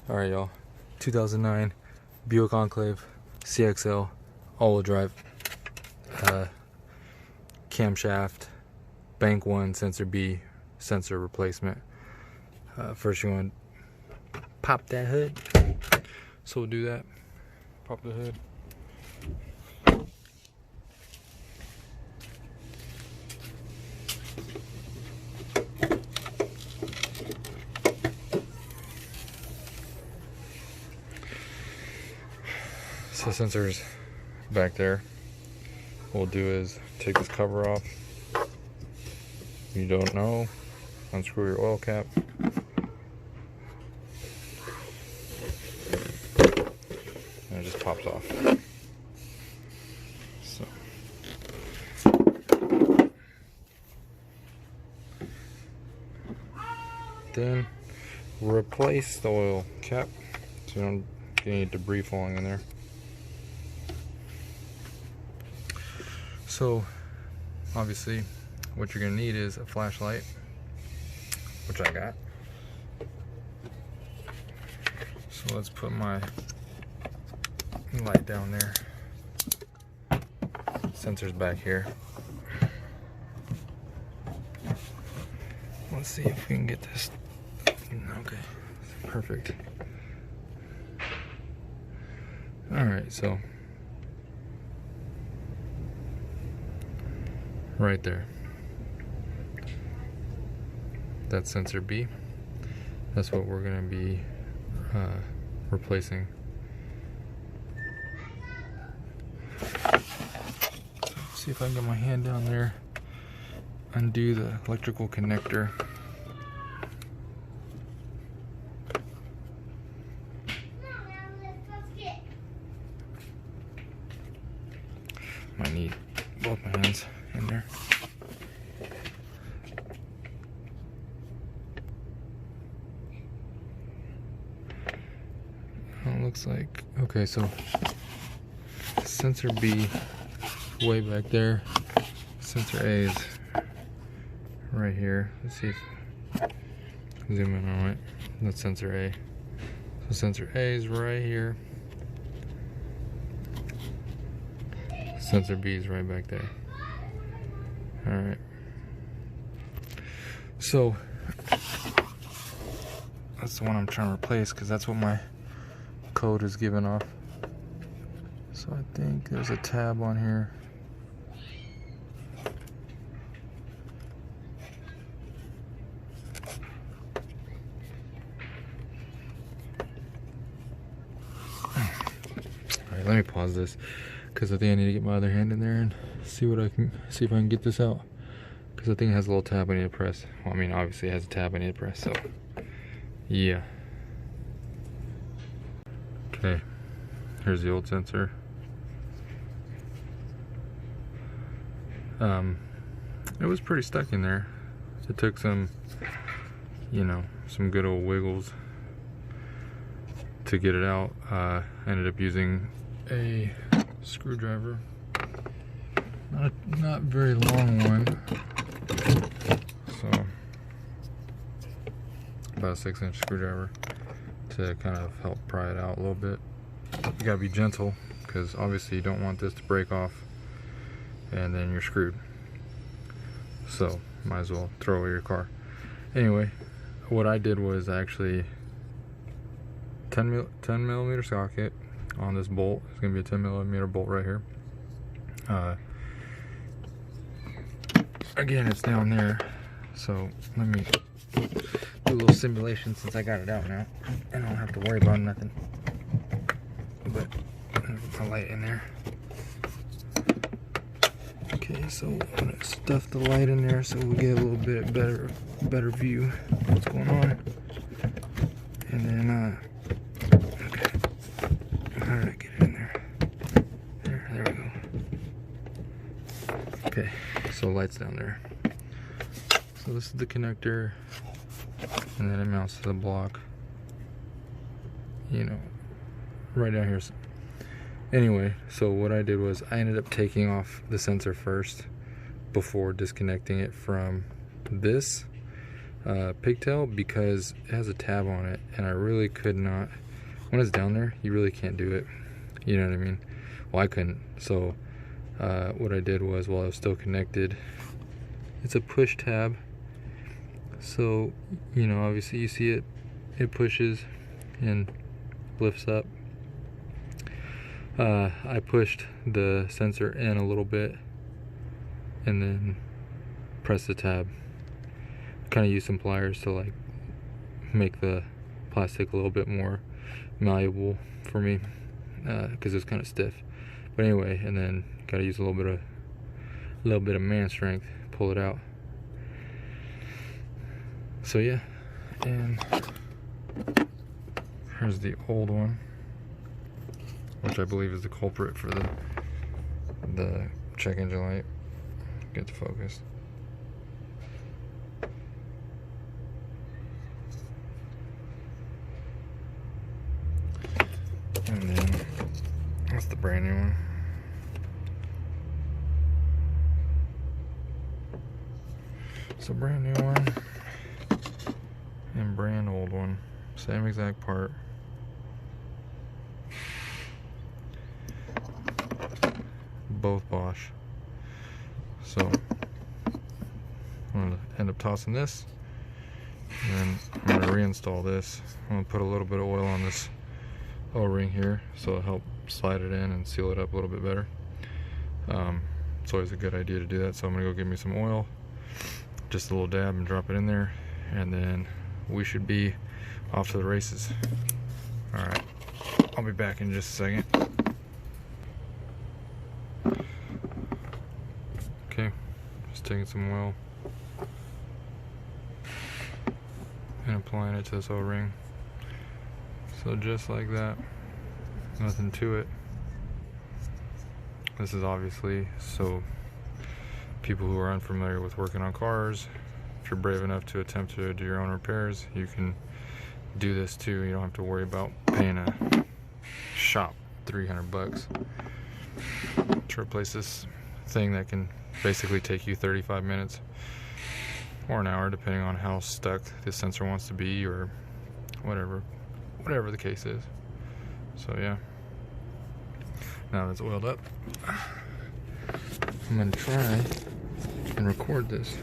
Alright, y'all. 2009 Buick Enclave CXL all-wheel drive, camshaft, bank 1, sensor B, sensor replacement. First you want to pop that hood, so we'll do that. Pop the hood. So sensor's back there. What we'll do is take this cover off. If you don't know, unscrew your oil cap. And it just pops off. So then replace the oil cap so you don't get any debris falling in there. So obviously what you're gonna need is a flashlight, which I got. So let's put my light down there. Sensor's back here. Let's see if we can get this. Okay, perfect. Alright, so right there, that's sensor B. That's what we're going to be replacing. So see if I can get my hand down there, undo the electrical connector. Might need both my hands in there. It looks like, okay, so sensor B way back there, sensor A is right here. Let's see if zoom in on it. That's sensor A. So sensor A is right here. Sensor B is right back there. Alright. So that's the one I'm trying to replace because that's what my code is giving off. So I think there's a tab on here. Alright, let me pause this because I think I need to get my other hand in there and see if I can get this out. Because I think it has a little tab I need to press. Well, I mean, obviously it has a tab I need to press, so yeah. Okay, here's the old sensor. It was pretty stuck in there. It took some, some good old wiggles to get it out. Ended up using a screwdriver, not very long one, so about a 6-inch screwdriver to kind of help pry it out a little bit. You gotta be gentle because obviously you don't want this to break off and then you're screwed, so might as well throw away your car. Anyway, what I did was actually 10 millimeter socket on this bolt. It's gonna be a 10 millimeter bolt right here. Again, it's down there, so let me do a little simulation since I got it out now and I don't have to worry about nothing. But put my light in there. Okay, so I'm gonna stuff the light in there so we get a little bit better view of what's going on. And then okay, how did I get it in there? There we go. Okay, so light's down there. So this is the connector, and then it mounts to the block. Right down here. Anyway, so what I did was I ended up taking off the sensor first before disconnecting it from this. pigtail because it has a tab on it, and I really could not, when it's down there, you really can't do it. You know what I mean? Well, I couldn't. So what I did was, while I was still connected, it's a push tab. So, you know, obviously you see it pushes and lifts up. I pushed the sensor in a little bit and then pressed the tab. Kind of used some pliers to like make the plastic a little bit more malleable for me, because it's kind of stiff. But anyway, and then gotta use a little bit of man strength, pull it out. So yeah, and here's the old one, which I believe is the culprit for the check engine light. Get to focus. And then that's the brand new one. So brand new one and brand old one, same exact part. Both Bosch. So I'm gonna end up tossing this, and then I'm gonna reinstall this. I'm gonna put a little bit of oil on this O-ring here, so it'll help slide it in and seal it up a little bit better. It's always a good idea to do that. So I'm gonna go get me some oil, just a little dab, and drop it in there, and then we should be off to the races. All right, I'll be back in just a second. Okay, just taking some oil and applying it to this O-ring. So just like that, nothing to it. This is obviously so people who are unfamiliar with working on cars, if you're brave enough to attempt to do your own repairs, you can do this too. You don't have to worry about paying a shop $300 to replace this thing that can basically take you 35 minutes or an hour, depending on how stuck the sensor wants to be, or whatever the case is. So yeah, now that's oiled up, I'm gonna try and record this.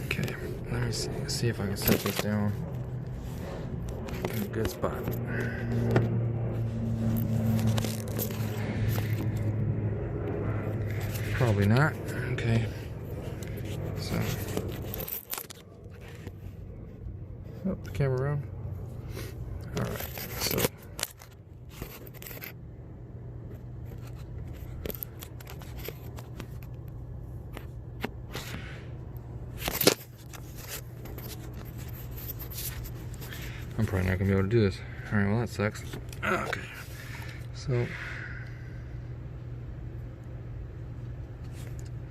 Okay, let me see if I can set this down in a good spot. Probably not. Okay, so the camera around. All right, so I'm probably not gonna be able to do this. All right, well that sucks. Okay, so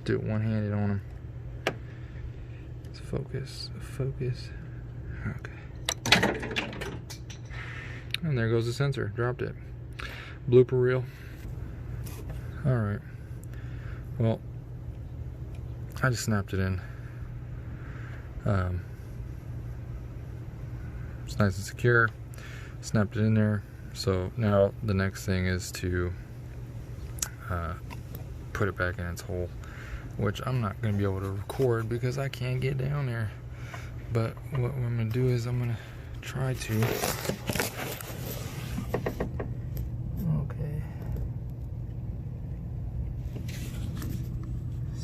do it one-handed on them. Let's focus. Okay. And there goes the sensor. Dropped it. Blooper reel. All right. Well, I just snapped it in. It's nice and secure. Snapped it in there. So now the next thing is to put it back in its hole, which I'm not going to be able to record because I can't get down there. But what I'm going to do is I'm going to try to. Okay.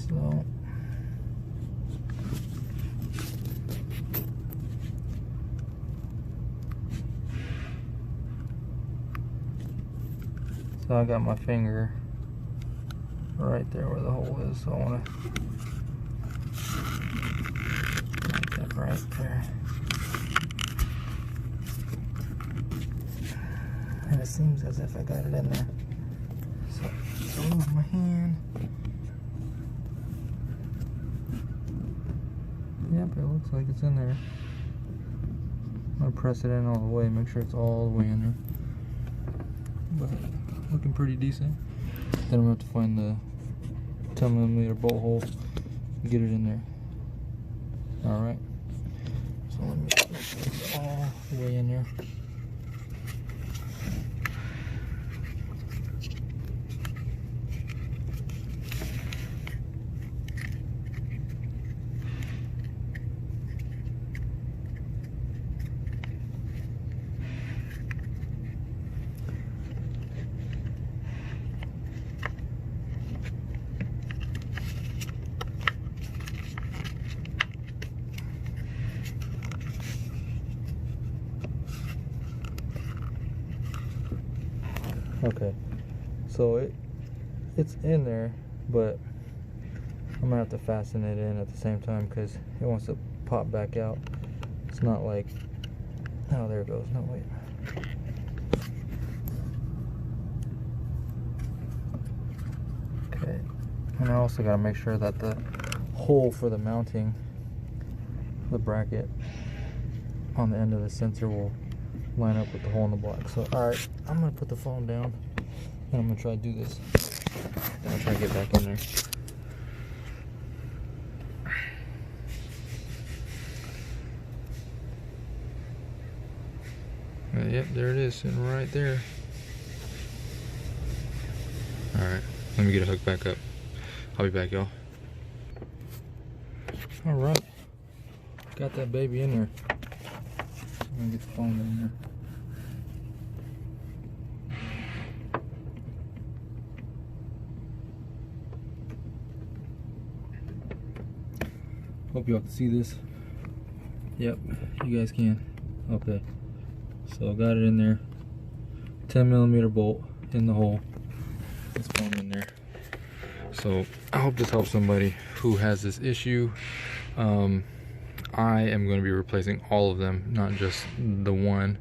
So. So I got my finger right there where the hole is, so I want to make that right there. And it seems as if I got it in there. So move my hand. Yep, it looks like it's in there. I'm gonna press it in all the way, make sure it's all the way in there. But looking pretty decent. Then I'm gonna have to find the 10mm bolt hole and get it in there. All right. So let me put this all the way in there. Okay, so it's in there, but I'm gonna have to fasten it in at the same time because it wants to pop back out. It's not like, oh, there it goes. No, wait. Okay, and I also gotta make sure that the hole for the mounting the bracket on the end of the sensor will line up with the hole in the block. So, alright, I'm gonna put the phone down and I'm gonna try to do this. Then I'll try to get back in there. Yep, there it is, sitting right there. Alright, let me get a hook back up. I'll be back, y'all. Alright, got that baby in there. I'm gonna get the phone in there. Hope y'all can see this. Yep, you guys can. Okay, so I got it in there. 10mm bolt in the hole. This phone in there. So I hope this helps somebody who has this issue. I am going to be replacing all of them, not just the one.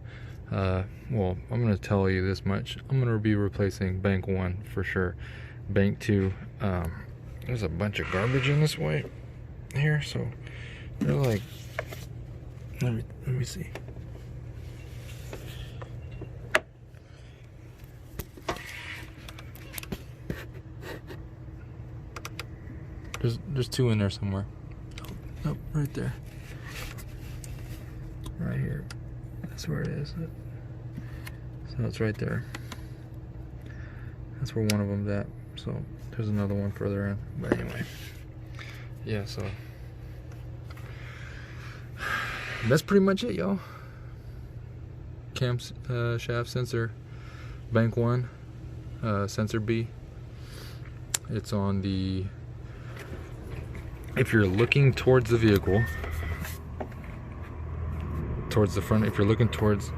Well, I'm going to tell you this much. I'm going to be replacing bank 1 for sure. Bank 2, there's a bunch of garbage in this way here, so they're like, let me see. There's 2 in there somewhere. Oh, right there. Right here. That's where it is. So it's right there. That's where one of them's at. So there's another one further in. But anyway. Yeah, so that's pretty much it, y'all. Camshaft sensor, bank 1, sensor B. It's on the, if you're looking towards the vehicle, towards the front, if you're looking towards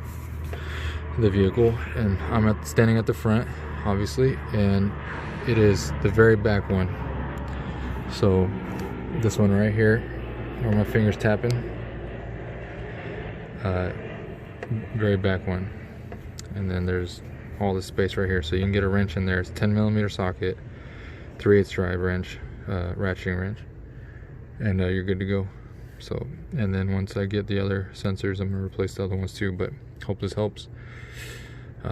the vehicle, and I'm standing at the front, obviously, and it is the very back one. So this one right here, where my finger's tapping, very back one. And then there's all this space right here, so you can get a wrench in there. It's 10mm socket, 3/8 drive wrench, ratcheting wrench, and you're good to go. So, and then once I get the other sensors, I'm gonna replace the other ones too. But hope this helps. If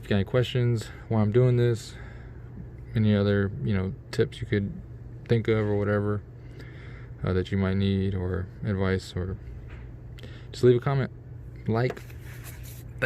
you got any questions why I'm doing this, any other tips you could think of or whatever that you might need, or advice, or just leave a comment, like,